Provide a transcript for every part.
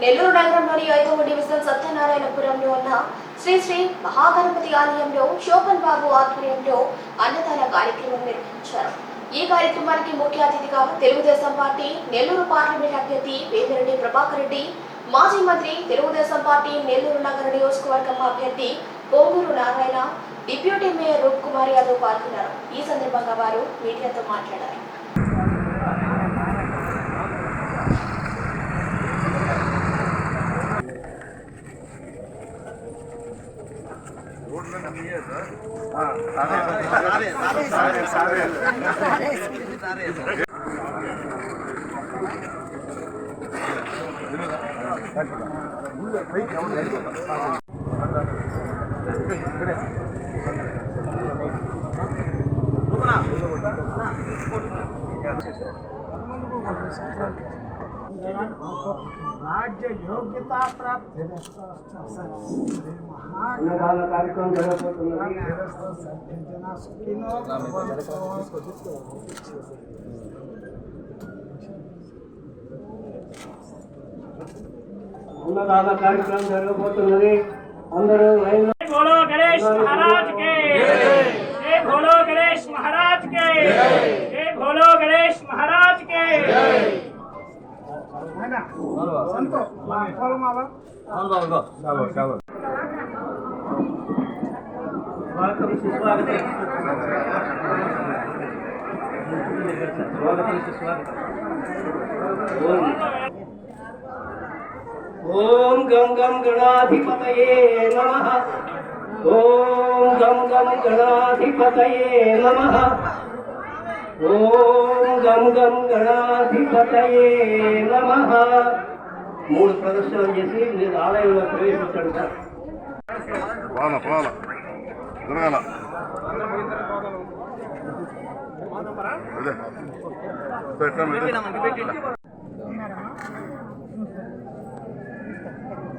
నెల్లూరు నగరంలోని 5వ డివిజన్ సత్యనారాయణపురంలో ఉన్న శ్రీ శ్రీ మహాగణపతి ఆలయంలో శోభన్ బాబు ఆధ్వర్యంలో అన్నదాన కార్యక్రమం నిర్వహించారు. ఈ కార్యక్రమానికి ముఖ్య అతిథిగా తెలుగుదేశం పార్టీ నెల్లూరు పార్లమెంట్ అభ్యర్థి వేమిరెడ్డి ప్రభాకర్ రెడ్డి, మాజీ మంత్రి తెలుగుదేశం పార్టీ నెల్లూరు నగర నియోజకవర్గం అభ్యర్థి పొంగూరు నారాయణ, డిప్యూటీ మేయర్ రూప్ కుమార్ యాదవ్ పాల్గొన్నారు. ఈ సందర్భంగా వారు మీడియాతో మాట్లాడారు. राज्य योग्यता प्राप्त कार्यक्रम ఉన్నదాన కార్యక్రమం జరగబోతున్నది. అందరూ बोलो गणेश महाराज के जय, बोलो गणेश महाराज के जय, बोलो गणेश महाराज के संतो बोलो मावा चलो चलो स्वागत सुस्वागत ओम गम गम गणाधिपतये नमः। ओम गम गम गणाधिपतये नमः। ओम गम गम गणाधिपतये नमः। मूल प्रदर्शन చేసి నేను ఆలయంలో ప్రవేశించాను సార్. పోలా పోలా జరగాల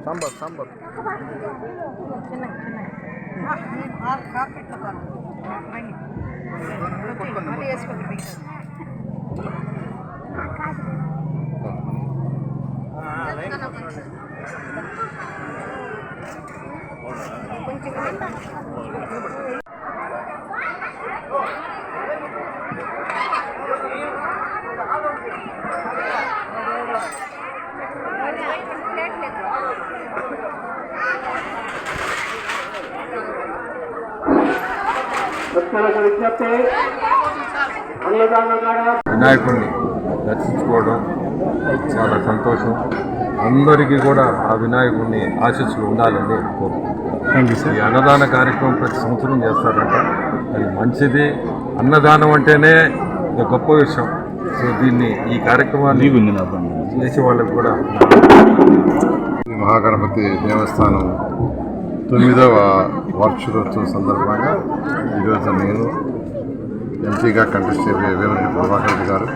సాంబార్ సాంబార్ వినాయకుడిని దర్శించుకోవడం చాలా సంతోషం. అందరికీ కూడా ఆ వినాయకుడిని ఆశీస్సులు ఉండాలని కోరుకుంటున్నాను. ఈ అన్నదాన కార్యక్రమం ప్రతి సంవత్సరం చేస్తారంట, అది మంచిది. అన్నదానం అంటేనే గొప్ప విషయం. సో దీన్ని ఈ కార్యక్రమాన్ని చేసే వాళ్ళకి కూడా మహాగణపతి దేవస్థానం 9వ వార్షికోత్సవం సందర్భంగా ఈరోజు నేను ఎంపీగా కంటెస్ట్ వేమిరెడ్డి ప్రభాకర్ రెడ్డి గారు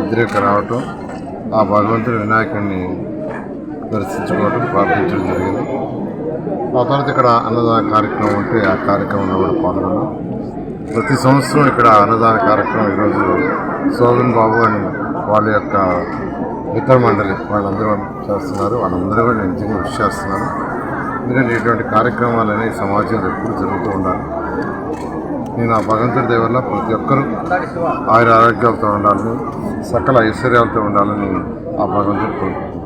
ఇద్దరు రావటం, ఆ భగవంతుడి వినాయకుడిని దర్శించుకోవడం, ప్రార్థించడం జరిగింది. ఆ తర్వాత ఇక్కడ అన్నదాన కార్యక్రమం ఉంటే ఆ కార్యక్రమంలో కూడా పాల్గొన్నాం. ప్రతి సంవత్సరం ఇక్కడ అన్నదాన కార్యక్రమం ఈరోజు శోభన్ బాబు అని వాళ్ళ యొక్క మిత్ర మండలి వాళ్ళందరూ చేస్తున్నారు. వాళ్ళందరూ కూడా నేను నిజంగా విష్ చేస్తున్నాను. ఎందుకంటే ఇటువంటి కార్యక్రమాలు అనేవి సమాజంలో ఎప్పుడు జరుగుతూ ఉండాలి. నేను ఆ భగవంతుడి దయ వల్ల ప్రతి ఒక్కరూ ఆయుర ఆరోగ్యాలతో ఉండాలని, సకల ఐశ్వర్యాలతో ఉండాలని ఆ భగవంతుడు కోరుకుంటున్నాను.